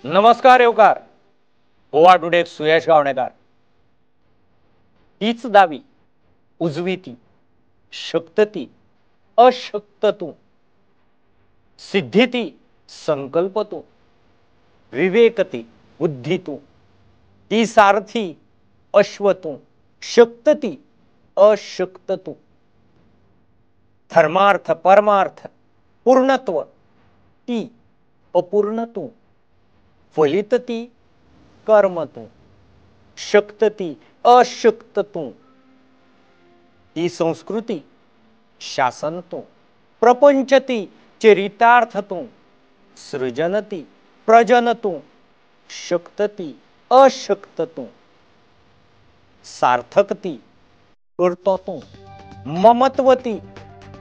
नमस्कार येवकार. गोवा टुडे सुयश गावणेकार. हीच दावी उजवी ती, शक्त ती, अशक्त तू, सिद्धी ती, संकल्प तू, विवेक ती, बुद्धी तू, ती सारथी, अश्व तू, शक्त ती, अशक्त तू, धर्मार्थ परमार्थ पूर्णत्व ती, अपूर्ण तू, फलित ती, कर्म तू, शक्त ती, अशक्त तू, ती संस्कृती, शासन तू, प्रपंच ती, चरितार्थ तू, सृजन ती, प्रजन तू, शक्त ती, अशक्त तू, सार्थक ती, करतो तू, ममत्व ती,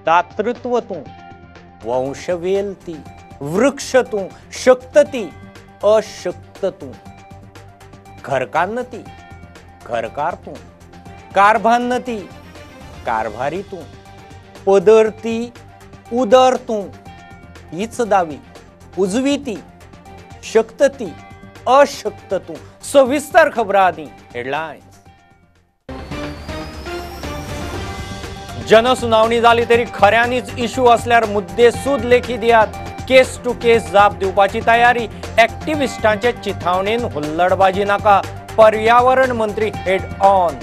दातृत्व तू, वंशवेल ती, वृक्ष तू, शक्त ती, अशक्त तू, घरकान्न ती, घरकार तू, कारभान्न ती, कारभारी तू, पदर ती, उदर तू, हीच दावी उजवी ती, शक्त ती, अशक्त तू. सविस्तर खबरांनी हेडलायन्स. जनसुनावणी जाली तरी खऱ्यांनीच इशू असल्यार मुद्देसूद लेखी दियात. केस टू केस जाप दिवपाची तयारी. ऍक्टिव्हिस्टांचे चिथावणेन हुल्लडबाजी नाका. पर्यावरण मंत्री हेड ऑन.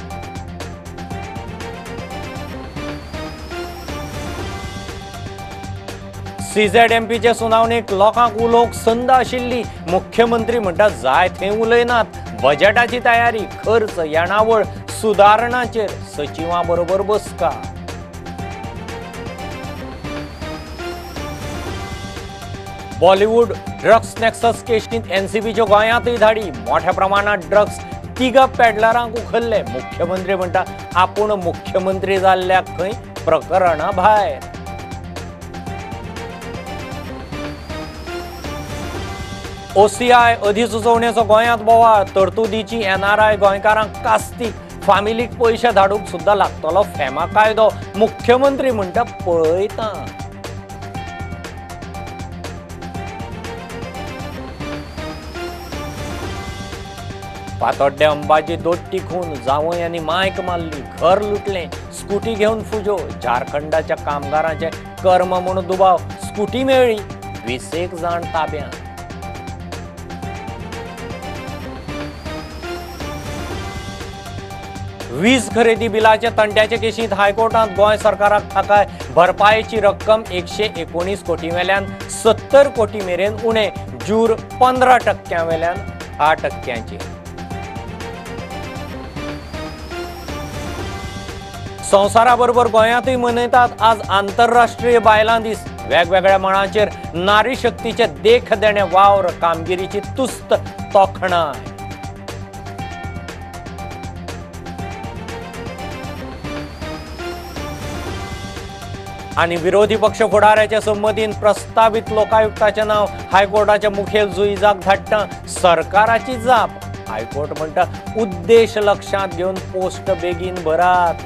सीझेडएमपीचे सुनावणेक लोकांक उलोवंक संद आशिल्ली. मुख्यमंत्री म्हणटा जाय थंय उलयनात. बजेटाची तयारी, खर्च, येणावळ, सुदारणाचेर सचिवां बरोबर बसका. बॉलिवूड ड्रग्स नेक्सस केशींत एनसीबीच्यो गोंयांतय धाडी. मोठ्या प्रमाणात ड्रग्स तिगा पेडलरांक उखल्ले. मुख्यमंत्री म्हणटा आपूण मुख्यमंत्री जाल्ल्याक खंय प्रकरणा भायर. ओसीआय अधिसुचोवणेचो गोंयांत बोवाळ. तरतुदीची एनआरआय गोंयकारांक कास्तीक. फामिलीक पयशे धाडूंक सुद्दां लागतलो फेमा कायदो. मुख्यमंत्री म्हणटा पळयता. फातोड्डे अंबाजी दोट्टी खून. जावय आनी मायक मारली. घर लुटले. स्कूटी घेवन फुजो. झारखंडाच्या कामगारांचे कर्म म्हूण दुबाव. स्कूटी मेळ्ळी. 20 जाण ताब्यांत. वीज खरेदी बिलाच्या तंट्याचे केशींत हायकोर्टात गोंय सरकाराक थाकाय. भरपायेची रक्कम 119 कोटी वेल्यान 70 कोटी मेरेन उणे. जूर 15% वेल्यान 6%. संवसाराबरोबर गोंयांतय मनयतात आज आंतरराष्ट्रीय बायलां दीस. वेगवेगळ्या मळांचेर नारी शक्तीचे देख देणे वावर. कामगिरीची तुस्त तोखणाय. आणि विरोधी पक्ष फुडाऱ्याच्या संमतीन प्रस्तावित लोकायुक्ताचे नाव हायकोर्टाच्या मुखेल जुईजाक धाडटा. सरकाराची जाप. हायकोर्ट म्हणटा उद्देश लक्षात घेऊन पोस्ट बेगीन भरात.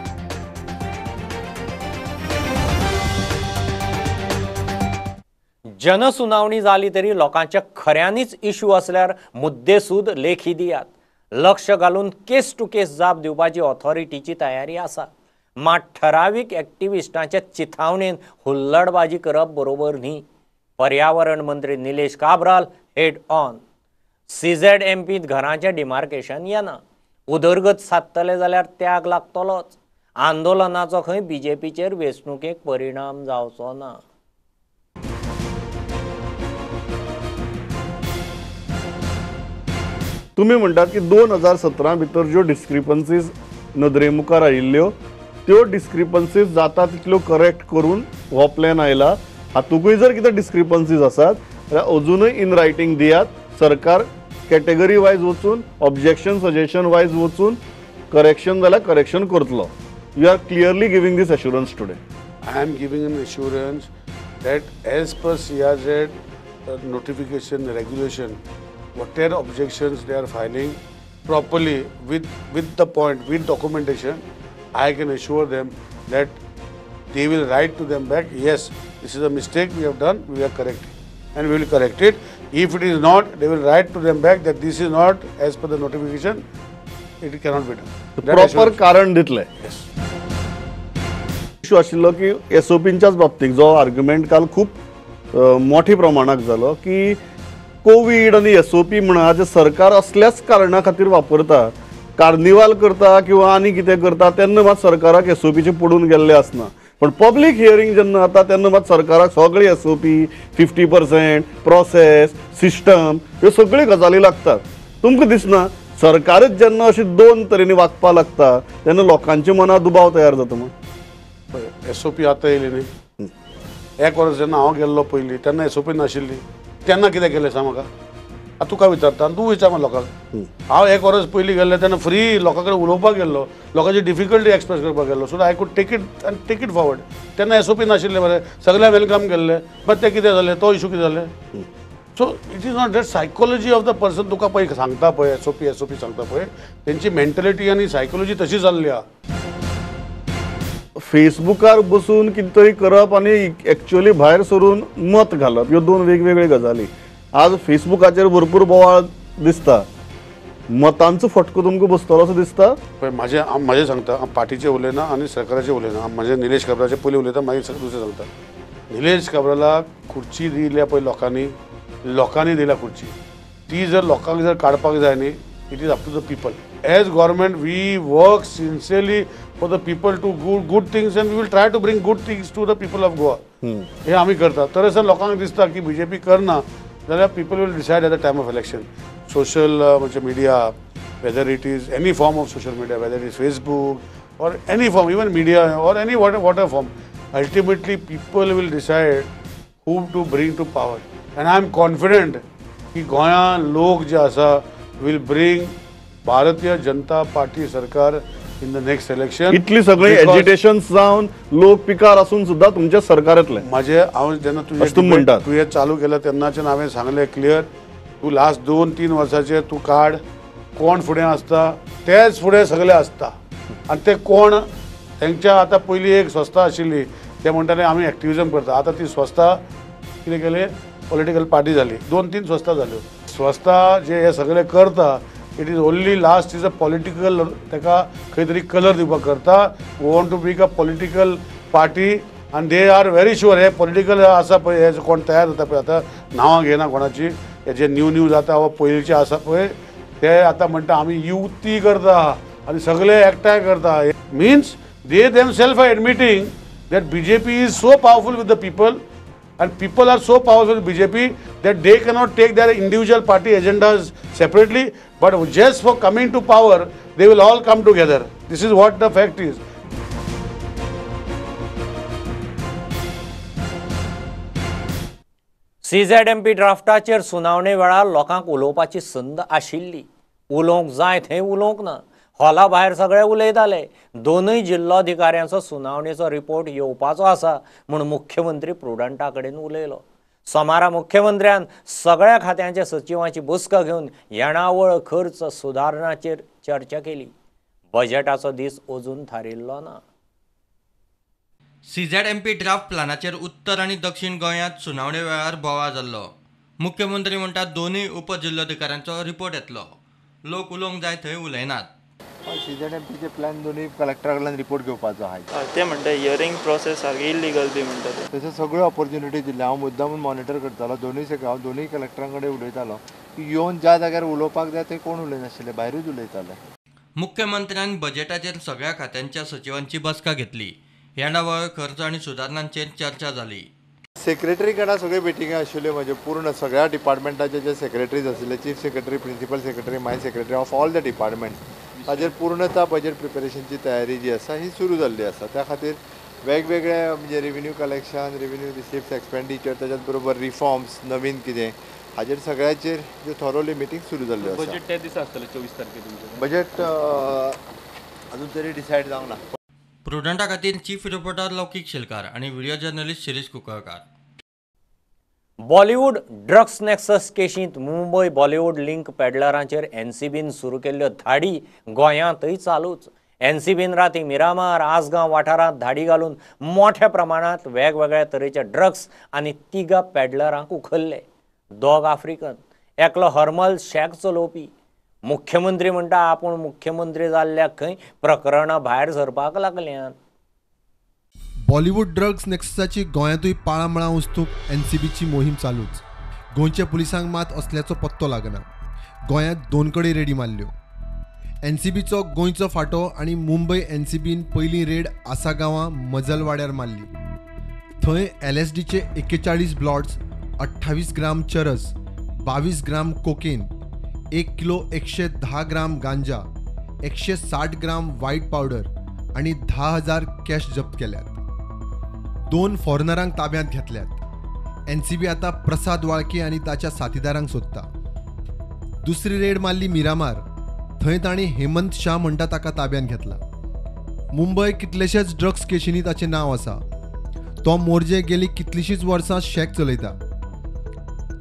जनसुनावणी जाली तरी लोकांच्या खऱ्यांनीच इशू असल्यार मुद्देसूद लेखी दियात. लक्ष घालून केस टू केस जाप दिवपाची ऑथॉरिटीची तयारी आसा. मात ठराविक ऍक्टिव्हिस्टांच्या चिथावणेन हुल्लडबाजी करप बरोबर न्ही. पर्यावरण मंत्री निलेश काब्राल हेड ऑन. सीझेडएमपीत घरांचे डिमार्केशन येना. उदरगत सादतले जाल्यार त्याग लागतलोच. आंदोलनाचो खंय बीजेपीचेर वेंचणुकेक परिणाम जावचो ना. तुम्ही म्हणटात की 2017 भितर ज्यो डिस्क्रिपन्सीज नदरे मुखार आयिल्ल्यो त्यो डिस्क्रिपन्सीज जाता तितल्यो करेक्ट करून हो प्लॅन आयला. हातूंकय जर कितें डिस्क्रिपन्सीज आसात जाल्यार अजुनूय इन रायटींग दियात. सरकार कॅटेगरी वायज वचून ऑब्जेक्शन सजेशन वायज वचून करेक्शन जाल्यार करेक्शन करतलो. You are clearly giving this assurance today. I am giving an assurance that as per CRZ notification regulation, whatever objections they are filing properly with the point, with documentation, I can assure them that they will write to them back, yes, this is a mistake we have done, we are correcting, and we will correct it. If it is not, they will write to them back that this is not as per the notification, it cannot be done. That proper assurance. कारण दितले. Yes. Issue आशिल्लो की एसओपींच्याच बाबतीत जो argument काल खूप मोठ्या प्रमाणात जालो की कोविड आणि एसओपी म्हणा जे सरकार असल्याच कारणां खातीर वापरता, कार्निवाल करता किंवा आनी कितें करता तेन्ना मात सरकाराक एसओपीचे पडून गेल्ले आसना. पण पब्लीक हियरिंग जेन्ना जाता तेन्ना मात सरकाराक सगळी एसओपी 50% प्रोसेस सिस्टम ह्यो सगळ्यो गजाली लागतात. तुमकां दिसना सरकारच जेन्ना अशी दोन तरेनी वागपा लागता तेन्ना लोकांच्या मनात दुबाव तयार जाता मग SOP आता येयली न्ही. एक वर्स जेन्ना हांव गेल्लो पयलीं तेन्ना SOP नाशिल्ली. तेन्ना कितें केलें सांग म्हाका. आतां तुका विचारता आनी तूं विचार लोकांक. हांव एक वर्स पयलीं गेल्ले तेन्ना फ्री लोकां कडेन उलोवपाक गेल्लो, लोकांची डिफिकल्टी एक्सप्रेस करपाक गेल्लो. So I could take it आनी टेक इट फॉरवर्ड. तेन्ना SOP नाशिल्ले मरे, सगळ्या वेलकम केल्ले. बट तें कितें जालें, तो इशू कितें जालें. So it is not that psychology of the person तुका पळय सांगता पळय SOP सांगता पळय तेंची मेंटलिटी आनी सायकोलॉजी तशी जाल्ली आहा. फेसबुकार बसून कितें तरी करप आनी एक्च्युअली भायर सरून मत घालप ह्यो दोन वेगवेगळ्यो गजाली. आज फेसबुकाचेर भरपूर बोवाळ दिसता. मतांचो फटको तुमकां बसतलो असो दिसता. पळय म्हाजें सांगता, हांव पार्टीचें उलयना आनी सरकाराचें उलयना. म्हाजें निलेश काब्राचे पयलीं उलयता, मागीर दुसरें सांगता. निलेश काब्रालाक खुर्ची दिल्या पळय लोकांनी दिल्या खुर्ची. ती जर लोकांक जर काडपाक जाय न्ही, it is up to the people. As government we work sincerely for the people to good things and we will try to bring good things to the people of Goa. हे आमी करता. तर सर लोकांक दिसता की BJP करना जाल्यार people will decide at the time of election. Social म्हणजे media, whether it is any form of social media, whether it is Facebook or any form, even media or any whatever form, ultimately people will decide whom to bring to power. And I am confident की गोंयां लोक जे आसा will bring Bharatiya Janata party सरकार in the next election. इतली सगळी agitation जावन लोक पिकार असून सुद्धा तुमच्या सरकार येतले. माझे हांव जेन्ना तू हे चालू केलं तेन्नाच्यान हांवें सांगलें क्लियर, तू लास्ट 2-3 वर्साचे तू काड, कोण फुडें आसता तेच फुडें सगळे आसता. आनी ते कोण तेंच्या आतां पयलीं एक संस्था आशिल्ली, ते म्हणटाले आमी एक्टिविजम करता. आतां ती संस्था कितें केलें, पॉलिटिकल पार्टी जाली. 2-3 संस्था जाल्यो. संस्था जे हे सगळे करता it is only last is a political, तेका खंय तरी कलर दिवपाक करता. वॉन्ट टू बीक अ पॉलिटिकल पार्टी आनी दे आर व्हेरी शुअर हे पॉलिटिकल आसा पळय, हे कोण तयार जाता पळय, आतां नांवां घेयना कोणाची, हे जे न्यू जाता वा पयलींचे आसा पळय ते आतां म्हणटा आमी युती करता आनी सगळे एकठांय करता. Means they themselves are admitting that BJP is so powerful with the people and people are so powerful with BJP that they cannot take their individual party agendas separately, but just for coming to power they will all come together. This is what the fact is. CZMP ड्राफ्टाचेर सुनावणे वेळार लोकांक उलोवपाची संद आशिल्ली. उलोवंक जाय थंय उलोवंक ना. हॉला भायर सगळे उलयताले. दोनूय जिल्लोधिकाऱ्यांचो सुनावणेचो रिपोर्ट येवपाचो आसा म्हूण मुख्यमंत्री प्रुडंटा कडेन उलयलो. सोमारा मुख्यमंत्र्यान सगळ्या खात्यांच्या सचिवांची बसका घेवन येणावळ खर्च सुदारणाचेर चर्चा केली. बजेटाचो दीस अजून थारिल्लो ना. CZMP ड्राफ्ट प्लानाचेर उत्तर आनी दक्षिण गोंयांत सुनावणे वेळार बोवाळ जाल्लो. मुख्यमंत्री म्हणटात दोनूय उपजिल्लोधिकाऱ्यांचो रिपोर्ट येतलो. लोक उलोवंक जाय थंय उलयनात. CZMPचे प्लॅन दोन्ही कलेक्टरा कडल्यान रिपोर्ट घेवपाचो आहा. ते म्हणटा हियरिंग प्रोसेस सारकी इल्लीगल बी म्हणटा ते. तशें सगळ्यो ऑपॉर्च्युनिटी दिल्ली. हांव मुद्दामून मॉनिटर करतालो. दोनूय कलेक्टरां कडेन उलयतालो की येवन ज्या जाग्यार उलोवपाक जाय थंय कोण उलयनाशिल्ले, भायरूच उलयताले. मुख्यमंत्र्यान बजेटाचेर सगळ्या खात्यांच्या सचिवांची बसका घेतली. येणावळ खर्च आनी सुदारणांचेर चर्चा जाली. सेक्रेटरी कडेन सगळे मिटिंगा आशिल्ल्यो म्हजे पूर्ण सगळ्या डिपार्टमेंटाचे जे सेक्रेटरीज आशिल्ले, chief secretary, principal secretary, my secretary of all the department, हाजेर पूर्णता बजेट प्रिपेरेशनची तयारी जी आसा ही सुरू जाल्ली आसा. त्या खातीर वेगवेगळे म्हणजे revenue collection, revenue receipt, expenditure, त्याच्याच बरोबर रिफॉर्म्स, नवीन कितें हाजेर सगळ्याचेर जे थॉरोली मिटींग सुरू जाल्ली आसा. बजेट त्या दिसा आसतलें 24 तारखेक. बजेट अजून तरी डिसायड जावंक ना. प्रुडंटा खातीर चीफ रिपोर्टर लौकीक शेलकार आनी video journalist Shirish Kunkalkar. Bollywood drugs nexus केशींत मुंबय बॉलिवूड लिंक पेडलरांचेर NCBन सुरू केल्ल्यो धाडी गोंयांतय चालूच. NCBन राती मिरामार, आसगांव वाठारांत धाडी घालून मोठ्या प्रमाणात वेगवेगळ्या तरेचे ड्रग्स आनी तिगा पेडलरांक उखल्ले. दोग आफ्रिकन, एकलो हरमल शेक चलोवपी. मुख्यमंत्री म्हणटा आपूण मुख्यमंत्री जाल्ल्याक खंय प्रकरणां भायर सरपाक लागल्यात. बॉलिवूड ड्रग्स नेक्ससाची गोंयांतूय पाळामळां उस्तूंक एनसीबीची मोहीम चालूच. गोंयच्या पुलिसांक मात असल्याचो पत्तो लागना. गोंयांत 2 कडे रेडी मारल्यो. एनसीबीचो गोंयचो फांटो आनी मुंबय एनसीबीन पयलीं रेड आसा गांवां मजलवाड्यार मारली. थंय LSDचे 41 ब्लॉट्स, 28 ग्राम चरस, 22 ग्राम कोकेन, 1 किलो 110 ग्राम गांजा, 160 ग्राम व्हाईट पावडर आनी 10,000 कॅश जप्त केल्यात. 2 फॉरेनरांक ताब्यांत घेतल्यात. एनसीबी आतां प्रसाद वाळके आनी ताच्या साथीदारांक सोदता. दुसरी रेड मारली मिरामार. थंय तांणी हेमंत शाह म्हणटा ताका ताब्यांत घेतला. मुंबय कितलेशेच ड्रग्स केशींनी ताचें नांव आसा. तो मोर्जे गेली कितलींशींच वर्सां शेक चलयता.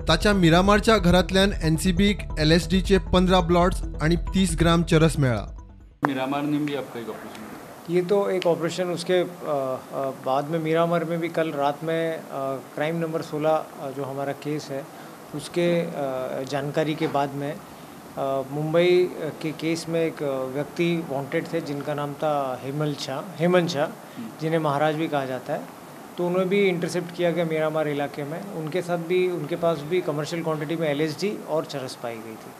ताच्या मिरामारच्या घरांतल्यान एनसीबीक LSDचे 15 ब्लॉट्स आणि 30 ग्राम चरस मेळ्ळा. मिरामार ने भी आपका एक ऑपरेशन, ये तो एक ऑपरेशन उसके बाद में मिरामार में भी कल रात में क्राइम नंबर 16 जो हमारा केस है उसके जानकारी के बाद में मुंबई के केस में एक व्यक्ति वांटेड थे जिनका नाम था हेमंत शाह, जिन्हें महाराज भी कहा जाता है. तो उन्हें भी इंटरसेप्ट किया गया मिरामार इलाके में. उनके पास भी कमर्शियल क्वांटिटी में LSD और चरस पाई गई थी.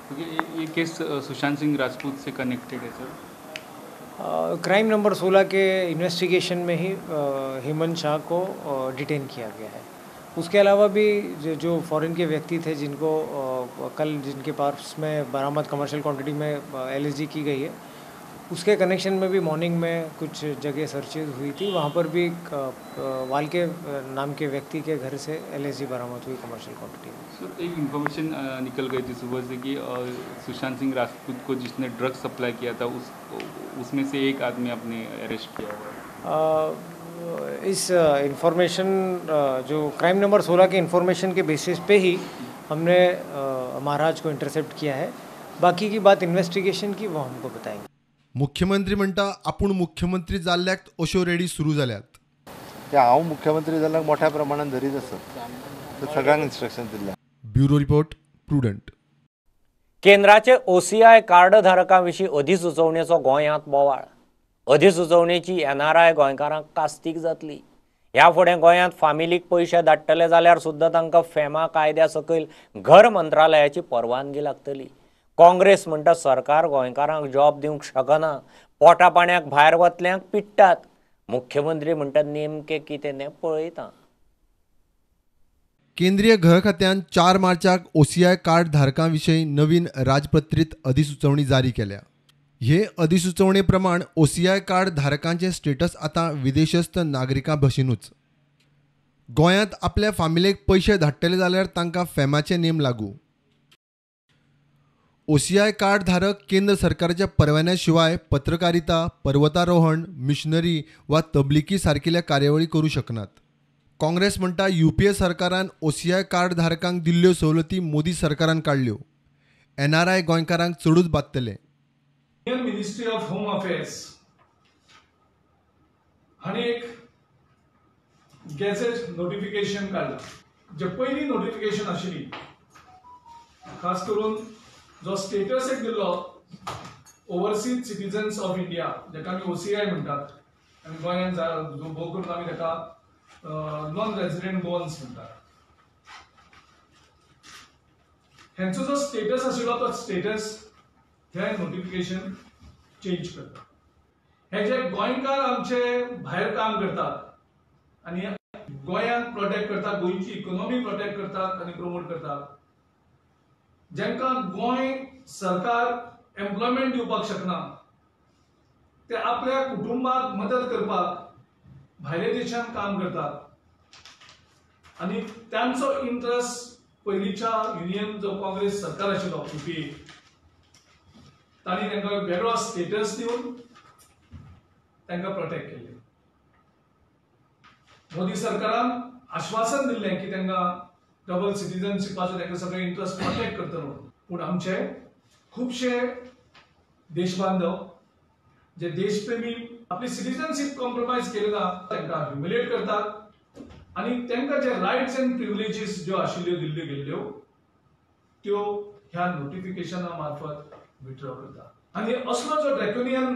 क्योंकि ये केस सुशांत सिंह राजपूत से कनेक्टेड है सर. क्राइम नंबर 16 के इन्वेस्टिगेशन में ही हेमंत शाह को डिटेन किया गया है. उसके अलावा भी जो फॉरेन के व्यक्ति थे जिनके पास में बरामद कमर्शियल क्वांटिटी में LSD की गई है, उसके कनेक्शन में भी मॉर्निंग में कुछ जगह सर्चेज हुई थी. वहाँ पर भी वाल्के नाम के व्यक्ति के घर से LSD बरामद हुई कमर्शियल क्वांटिटी में. सर एक इन्फॉर्मेशन निकल गई थी सुबह से कि सुशांत सिंह राजपूत को जिसने ड्रग्स सप्लाई किया था उसमें से एक आदमी आपने अरेस्ट किया हुआ है. इस इंफॉर्मेशन जो क्राइम नंबर 16 के इंफॉर्मेशन के बेसिस पे ही हमने महाराज को इंटरसेप्ट किया है. बाकी की बात इन्वेस्टिगेशन की वो हमको बताएंगे. मुख्यमंत्री म्हणटा आपूण मुख्यमंत्री जाल्ल्याक अश्यो रेडी सुरू जाल्यात. ते हांव मुख्यमंत्री जाल्यार मोठ्या प्रमाणात धरीत आसत. सगळ्यांक इन्स्ट्रक्शन दिल्या. Bureau report prudent. केंद्राचे OCI कार्ड धारकां विशीं अधिसुचोवणेचो गोंयांत बोवाळ. अधिसुचोवणेची NRI गोंयकारांक कास्तीक जातली. ह्या फुडें गोंयांत फामिलीक पयशे धाडटले जाल्यार सुद्दां तांकां फेमा कायद्या सकयल घर मंत्रालयाची परवानगी लागतली. काँग्रेस म्हणटा सरकार गोंयकारांक जॉब दिवंक शकना. पोटा पाण्याक भायर वतल्यांक पिट्टात. मुख्यमंत्री म्हणटा नेमकें कितें तें पळयता. केंद्रीय घर खात्यान 4 मार्चाक OCI कार्ड धारकां विशीं नवीन राजपत्रीत अधिसुचोवणी जारी केल्या. हे अधिसुचोवणे प्रमाण OCI कार्ड धारकांचे स्टेटस आतां विदेशस्थ नागरिकां भशेनूच. गोंयांत आपल्या फामिलेक पयशे धाडटले जाल्यार तांकां फेमाचे नेम लागू. OCI कार्ड धारक केंद्र सरकाराच्या परवान्या शिवाय पत्रकारिता, पर्वतारोहण, मिशनरी वा तबलिकी सारकिल्या कार्यावळी करू शकनात. काँग्रेस म्हणटा UPA सरकारान OCI कार्ड धारकांक दिल्ल्यो सवलती मोदी सरकारान काडल्यो. NRI गोंयकारांक चडूच बादतले. Indian Ministry of Home Affairs हांणी एक गॅझेट नोटिफिकेशन काडला. जे पयली नोटिफिकेशन आशिल्ली खास करून जो स्टेटस एक दिल्लो ओवरसीज सिटीजन्स ऑफ इंडिया जेका आमी OCI म्हणटात आनी गोंयांत भोव करून आमी ताका नॉन रेजिडेंट गोवन्स म्हणटात. हेंचो जो स्टेटस आशिल्लो तो स्टेटस हे नोटिफिकेशन चेंज करता. हे जे गोंयकार आमचे भायर काम करतात आनी गोंयांक प्रोटेक्ट करतात, गोंयची इकॉनॉमी प्रोटेक्ट करतात आनी प्रमोट करतात, जेंकां गोंय सरकार एम्प्लॉयमेंट दिवपाक शकना, ते आपल्या कुटुंबाक मदत करपाक भायल्या देशांत काम करतात आनी त्यांचो इंट्रस्ट पयलींच्या युनियन जो काँग्रेस सरकार आशिल्लो UPA तांणी तांकां वेगळो स्टेटस दिवन तांकां प्रोटेक्ट केले. मोदी सरकारान आश्वासन दिल्लें की तांकां डबल सिटीजनशिपाचो तांकां सगळे इंट्रस्ट प्रोटेक्ट करतलो. पूण आमचे खुबशे देशबांधव जे देशप्रेमी आपली सिटीजनशीप कॉम्प्रोमायज केली ना तांकां ह्युमिलेट करतात आणि त्यांना जे राईट्स अँड प्रिव्हिलेजीस ज्यो आशिल्ल्यो दिल्ल्यो गेल्ल्यो त्यो ह्या नोटिफिकेशना मार्फत विथड्रॉ करता. आणि असलो जो ड्रॅकोनियन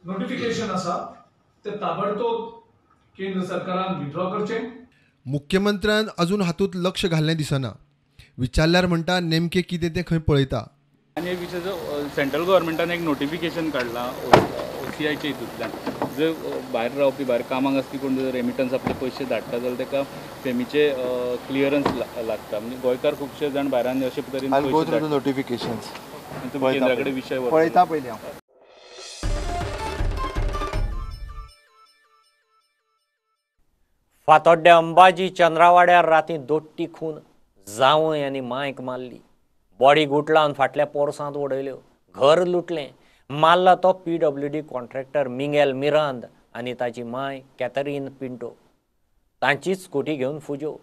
नोटिफिकेशन आसा ते ताबडतोब केंद्र सरकारान विथड्रॉ करचें. मुख्यमंत्र्यान अजून हातूंत लक्ष घाल्लें दिसना. विचारल्यार म्हणटा नेमकें कितें तें खंय पळयता. आणि एक विषय जो सेंट्रल गव्हर्मेंटान एक नोटिफिकेशन काढला OCIच्या हितूंतल्यान जर भायर रावपी भायर कामाक आसपी कोण जर रेमिटन्स आपले पयशे धाडटा जाल्यार ताका फेमीचे क्लियरन्स लागता. म्हणजे गोंयकार खुबशे जाण भायरान अशे तरेन नोटिफिकेशन्स तुम्ही केंद्रा कडेन विशय पळयता पयलीं हांव. फातोड्डे अंबाजी चंद्रावाड्यार राती दोट्टी खून, जावय आनी मांयक मारली. बॉडी गुटलावन फाटल्या पोरसांत उडयल्यो. घर लुटलें. मारला तो PWD कॉन्ट्रॅक्टर मिंगेल मिरांद आनी ताची मांय कॅथरीन पिंटो. तांची स्कुटी घेवन फुजो.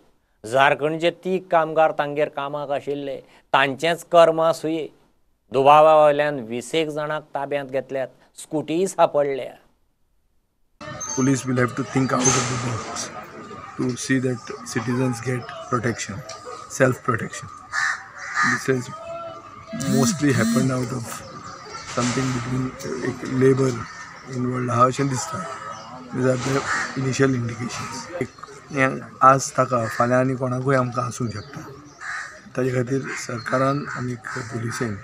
झारखंडचे 30 कामगार तांगेर कामाक आशिल्ले. तांचेच कर्मा सुये. दुबावा वयल्यान 20 जाणांक ताब्यांत घेतल्यात. स्कुटीय सापडल्या. Police will have to think out of the box to see that citizens get protection, self-protection. This has mostly happened out of something between labor involved. हा अशें दिसता. These are the initial indications. आज ताका फाल्यां आनी कोणाकूय आमकां आसूंक शकता. ताजे खातीर सरकारान आनी पुलिसेन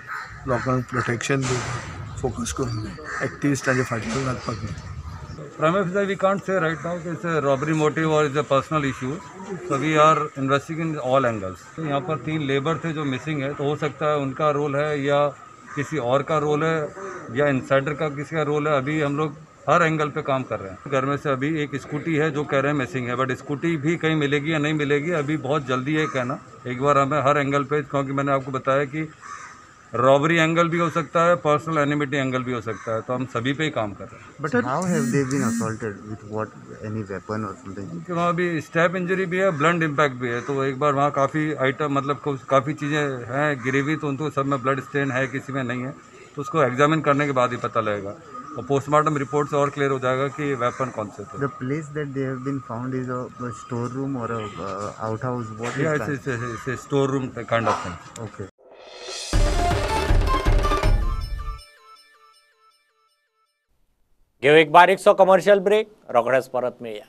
लोकांक प्रोटेक्शन दिवपाक फोकस करूंक जाय. एक्टिविस्टांच्या फाटल्यान लागपाक न्हय. Prima facie, we can't say right now कि it's a robbery motive or it's a personal issue. So we are investigating all angles. तो यहाँ पर 3 लेबर थे जो मिसिंग है, तो हो सकता है उनका रोल है या किसी और का रोल है या इनसाइडर का किसी का रोल है. अभी हम लोग हर एंगल पे काम कर रहे हैं. घर में से अभी एक स्कूटी है जो कह रहे हैं मिसिंग है, बट स्कूटी भी कहीं मिलेगी या नहीं मिलेगी अभी बहुत जल्दी है कहना. एक बार हमें हर एंगल पे, क्योंकि मैंने आपको बताया कि रॉबरी एंगल भी हो सकता है, पर्सनल एनिमिटी एंगल भी हो सकता है, तो हम सभी पे ही काम कर रहे हैं. But how have they been assaulted with what, any weapon or something? कि वहाँ भी स्टैप इंजरी भी है, ब्लंट इम्पैक्ट भी है. तो एक बार वहाँ काफ़ी आइटम मतलब काफ़ी चीज़ें हैं गिरी हुई, तो उनको सब में ब्लड स्टेन है, किसी में नहीं है. तो उसको एग्जामिन करने के बाद ही पता लगेगा और पोस्टमार्टम रिपोर्ट से और क्लियर हो जाएगा कि वेपन कौन से थे. The place that they have been found is a storeroom or a outhouse. What is that? It's a storeroom kind of thing. Okay. घेऊ एक बारीकसो कमर्शियल ब्रेक. रोखडेच परत मेळया.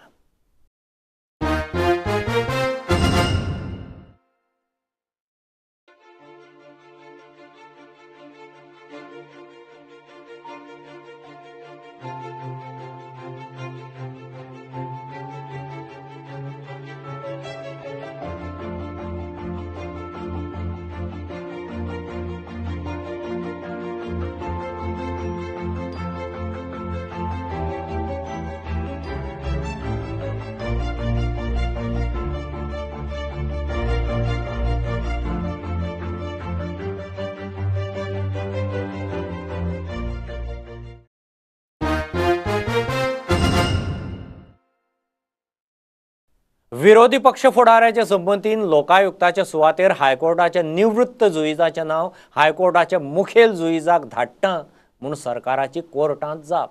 विरोधी पक्ष फुडाऱ्याच्या संबंधीन लोकायुक्ताच्या सुवातेर हायकोर्टाच्या निवृत्त जुईजाचें नाव हायकोर्टाच्या मुखेल जुईजाक धाडटा म्हूण सरकाराची कोर्टांत जाप.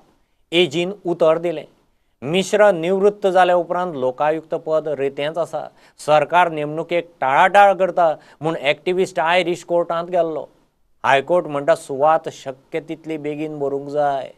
एजीन उतर दिलें. मिश्र निवृत्त जाल्या उपरांत लोकायुक्त पद रितेंच आसा. सरकार नेमणुकेक टाळाटाळ करता म्हूण एक्टिविस्ट आयरिश कोर्टांत गेल्लो. हायकोर्ट म्हणटा सुवात शक्य तितली बेगीन भरूंक जाय.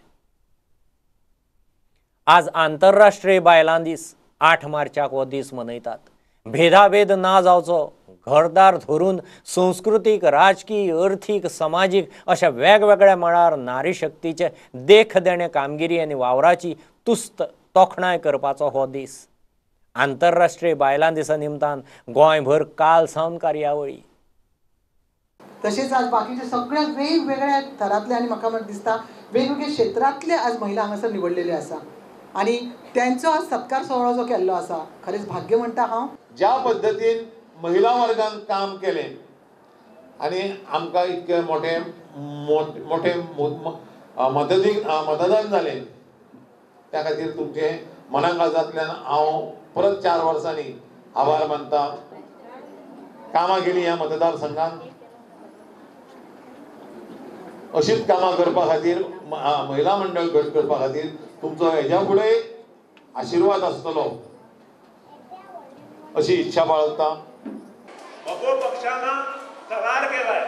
आज आंतरराष्ट्रीय बायलां दीस. 8 मार्चाक हो दीस मनयतात. भेदाभेद ना जावचो, घरदार धरून संस्कृतीक, राजकीय, अर्थीक, सामाजीक अशा वेगवेगळ्या मळार नारी शक्तीचे देख देणे कामगिरी आनी वावराची तुस्त तोखणाय करपाचो हो दीस. आंतरराष्ट्रीय बायलां दिसा निमतान गोंयभर काल सावन कार्यावळी. तशेंच आज बाकीचे सगळ्या वेगवेगळ्या थरांतले आनी म्हाका दिसता वेगवेगळ्या क्षेत्रांतले आज महिला हांगासर निवडलेले आसा आणि त्यांचो आज सत्कार सोहळो जो केल्लो आसा खरेंच भाग्य म्हणटा हांव. ज्या पद्दतीन महिला वर्गान काम केलें आनी आमकां इतके मोठे मतदान जालें त्या खातीर तुमचे मनाकाजांतल्यान हांव परत 4 वर्सांनी आभार मानता. कामां गेलीं ह्या मतदारसंघात. अशीच कामां करपा खातीर महिला मंडळ घट करपा खातीर तुमचो हेज्या फुडें आशिर्वाद आसतलो. अशी इच्छा बाळगता. मगो पक्षानं करार केलाय,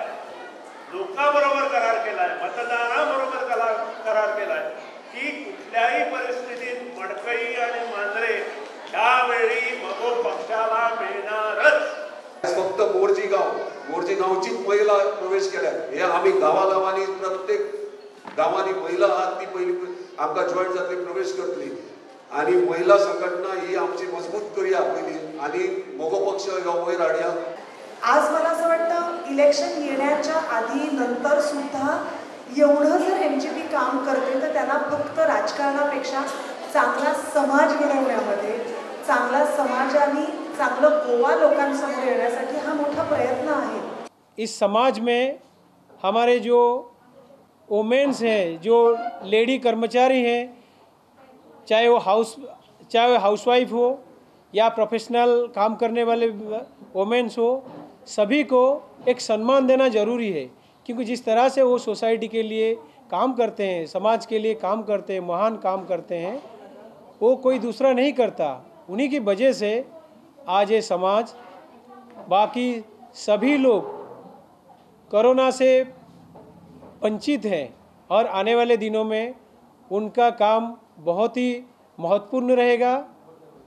लोकांबरोबर करार केलाय, मतदाराबरोबर करार केलाय की कुठल्याही परिस्थितीत मडकई आणि मांजरे यावेळी मगो पक्षाला मिळणारच. फक्त मोर्जी गावचीच महिला प्रवेश केल्या. हे आम्ही गावागावांनी प्रत्येक गावांनी महिला आहात ती पहिली आमकां जॉईन जातली प्रवेश करतली आणि महिला संघटना ही आमची मजबूत करूया पहिली आणि मगो पक्ष ह्यो वयर हाडया. आज मला असं वाटतं इलेक्शन येण्याच्या आधी नंतर सुद्धा एवढं जर MGP काम करते तर त्यांना फक्त राजकारणापेक्षा चांगला समाज घडवण्यामध्ये, चांगला समाज आणि चांगलं गोवा लोकांसमोर येण्यासाठी हा मोठा प्रयत्न आहे. इस समाज में हमारे जो वोमेन्स हैं, जो लेडी कर्मचारी हैं, चाहे वो हाउसवाइफ हो या प्रोफेशनल काम करने वाले वोमेन्स हो, सभी को एक सम्मान देना ज़रूरी है. क्योंकि जिस तरह से वो सोसाइटी के लिए काम करते हैं, समाज के लिए काम करते हैं, महान काम करते हैं, वो कोई दूसरा नहीं करता. उन्हीं की वजह से आज ये समाज, बाकी सभी लोग कोरोना से वंचित हैं और आने वाले दिनों में उनका काम बहुत ही महत्वपूर्ण रहेगा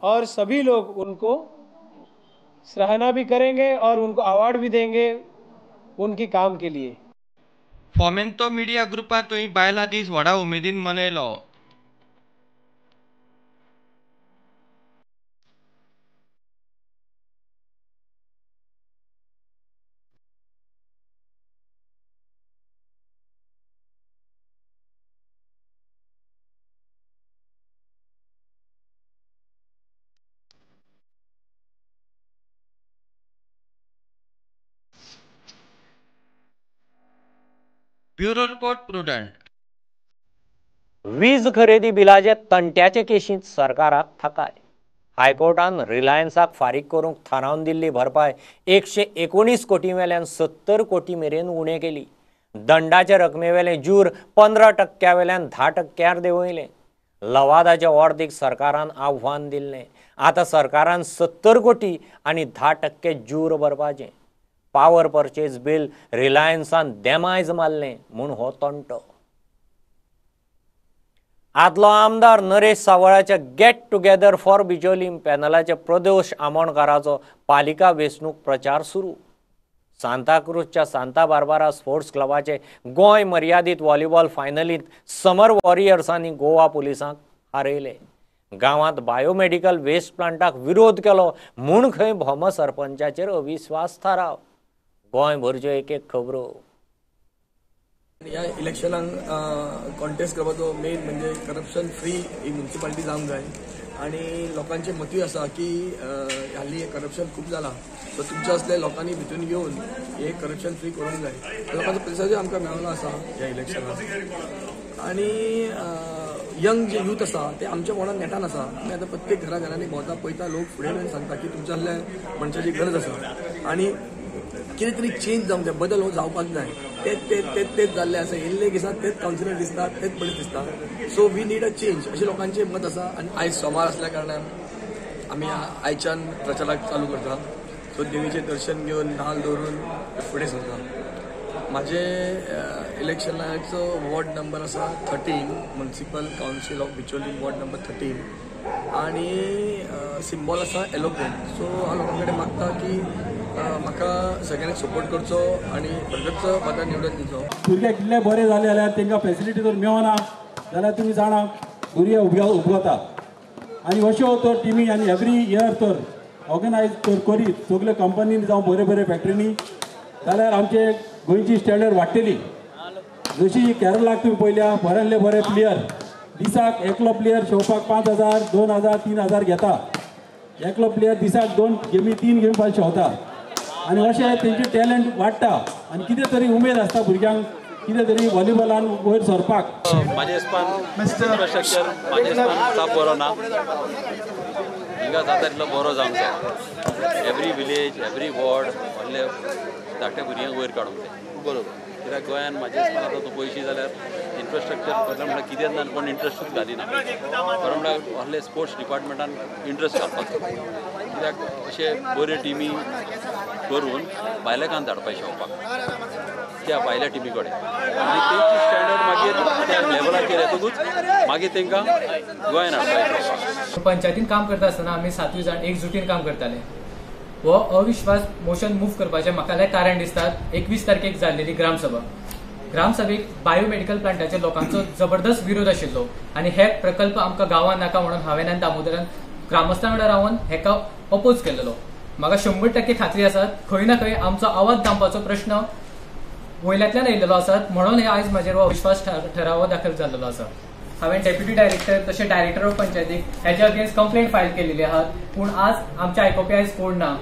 और सभी लोग उनको सराहना भी करेंगे और उनको अवार्ड भी देंगे उनके काम के लिए. फॉमेंतो मिडिया ग्रुपांतूय बायलां दीस व्हडा उमेदीन मनयलो. Bureau report prudent. वीज खरेदी बिलाचे तंट्याचे केशींत सरकाराक थाकाय. हायकोर्टान रिलायन्साक फारीक करूंक थारावन दिल्ली भरपाय 119 कोटी वेल्यान 70 कोटी मेरेन उणें केली. दंडाचे रकमेवेलें जूर 15% वेल्यान 10% देंवयलें. लवादाच्या अर्दीक सरकारान आव्हान दिल्लें. आतां सरकारान 70 कोटी आनी 10% जूर भरपाचें. पावर परचेज बिल रिलायन्सान देमायज मारलें म्हूण हो तंटो. आदलो आमदार नरेश सावळाच्या गेट टुगेदर फॉर बिचोलीम पॅनलाच्या प्रदोष आमोणकाराचो पालिका वेंचणूक प्रचार सुरू. सांताक्रूजच्या सांता बार्बारा स्पोर्ट्स क्लबाचे गोंय मर्यादीत व्हॉलीबॉल फायनलींत समर वॉरियर्सांनी गोवा पुलिसांक हारयले. गांवांत बायोमेडिकल वेस्ट प्लांटाक विरोध केलो म्हूण खंय भोम सरपंचाचेर अविश्वास थाराव. गोंयभरच्यो एक खबरो. ह्या इलेक्शनाक कॉन्टेस्ट करपाचो मेन म्हणजे करप्शन फ्री ही म्युनिसिपालिटी जावंक जाय आणि लोकांचे मतूय आसा की हालीं करप्शन खूब जाला, सो तुमच्या असले लोकांनी भितून येवन हे करप्शन फ्री करूंक जाय. लोकांचो प्रतिसादूय आमकां मेळ्ळो आसा ह्या इलेक्शनाक. आणि यंग जे यूथ आसा ते आमच्या वांगडा नेटान आसा. आमी आतां प्रत्येक घराघरांनी भोंवता पळयता, लोक फुडें येवन सांगता की तुमच्या असल्या मनशाची गरज आसा आणि कितें तरी चेंज जावंक जाय, बदल हो जावपाक जाय. तेच जाल्ले आसा. येयल्ले दिसात तेच कावन्सिलर दिसता, तेच बरें दिसता. So we need a change अशें लोकांचें मत आसा. आनी आयज सोमार असल्या कारणान आमी आयच्यान प्रचाराक चालू करता. सो देवीचें दर्शन घेवन नाल दवरून फुडें सरता. म्हाजे इलेक्शनाचो वॉर्ड नंबर आसा 13, municipal council of Bicholim ward number 13 आणि सिम्बॉल आसा एलोप्लेन. सो हांव लोकां कडेन मागता की म्हाका सगळ्यांनी सपोर्ट करचो आणि प्रगतचो म्हाका निवडून दिवचो. भुरगे कितले बरे जाले जाल्यार तांकां फेसिलिटी जर मेळना जाल्यार तुमी जाणा भुरगे उबगता आनी अश्यो तर टिमी आनी एवरी इयर तर ऑर्गनायज तर करीत सगळे कंपनीनी जावं बरे बरे फॅक्टरीनी जाल्यार आमचे गोंयची स्टँडर्ड वाडटली. जशी केरळाक तुम्ही पळयल्या बऱ्यांतले बरे प्लेयर दिसाक एकलो प्लेयर शेवपाक 5,000, 2,000, 3,000 घेता. एकलो प्लेयर दिसाक 2 गेमी 3 गेमी पास शेवता आणि अशें तेंचे टॅलंट वाडटा आनी कितें तरी उमेद आसता भुरग्यांक कितें तरी व्हॉलीबॉलान वयर सरपाक. म्हाजे हिसपान इन्फ्रास्ट्रक्चर म्हाजे हिसपान साप बरो ना. हिंगा जाता तितलो बरो जावंक जाय. एवरी विलेज एवरी वॉर्ड व्हडले धाकट्या भुरग्यांक वयर काडूंक जाय. बरोबर. कित्याक गोंयान म्हाजे हिसपान आतां तूं पळयशी जाल्यार इन्फ्रास्ट्रक्चर करता म्हणल्यार कितें ना कोण इंट्रस्टूच घालिना. बरो म्हणल्यार व्हडले स्पोर्ट्स डिपार्टमेंटान इंट्रस्ट घालपाक जाय. कित्याक अशे बऱ्यो टिमी करून भायल्याकान धाडपाक शेवपाक त्या भायल्या टिमी कडेन आनी तेंची स्टँडर्ड मागीर त्या लेवलाचेर येतकूच मागीर तांकां गोंयांत हाडपाक. पंचायतीन काम करता आसतना आमी 7 जाण एकजुटीन काम करताले. हो अविश्वास मोशन मूव करपाचें म्हाका कारण दिसतात. 21 तारखेक जाल्लेली ग्रामसभा. ग्रामसभेक बायोमेडिकल प्लांटाच्या लोकांचो जबरदस्त विरोध आशिल्लो आनी हे प्रकल्प आमकां गांवांत नाका म्हणून हांवें आनी दामोदरान ग्रामस्थां वांगडा रावन हेका अपोज केल्लो. म्हाका 100% खात्री आसा खंय ना खंय आमचो आवाज दामपाचो प्रश्न वयल्यातल्यान येयल्लो आसा म्हणून हे आयज म्हाजेर हो अविश्वास ठराव दाखल जाल्लो आसा. हांवें डेप्युटी डायरेक्टर तशें डायरेक्टर ऑफ पंचायतीक हेच्या अगेन्स्ट कंप्लेंट फायल केलेली आहा पूण आज आमच्या आयकोपी आयज कोण ना.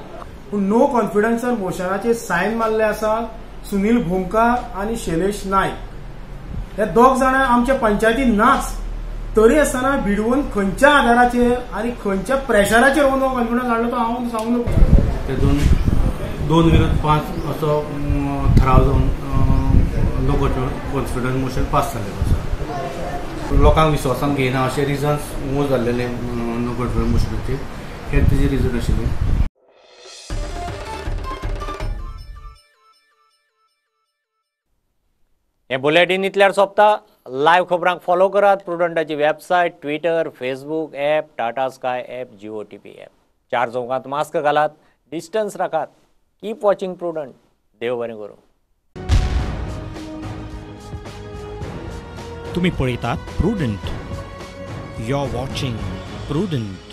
पूण नो कॉन्फिडन्सर मोशनाचेर सायन मारले आसा सुनील भोमकार आनी शैलेश नायक. हे दोग जाणां आमच्या पंचायतीन नाच तरी आसतना भिडवून खंयच्या आधाराचेर आनी खंयच्या प्रेशराचेर नो कॉन्फिडन्स हाडलो तो हांव सांगूं नका. तेतून 2 विरोध 5 असो ठराव जावन नो कॉन्फिडन्स मोशन पास जाल्लेलो आसा. लोकांक विश्वासान घेयना अशे रिजन्स मूव जाल्लेले नो कॉन्फिडन्स मोशनाचेर हे तेजे रिजन आशिल्ले. हे बुलेटिन इतल्यार सोंपता. लायव्ह खबरांक फॉलो करात प्रुडंटाची website, Twitter, Facebook app, Tata Sky app, GOTP app. 4 चौकांत मास्क घालात, डिस्टन्स राखात. Keep watching Prudent. देव बरें करूं. तुम्ही पळयतात Prudent. You are watching prudent.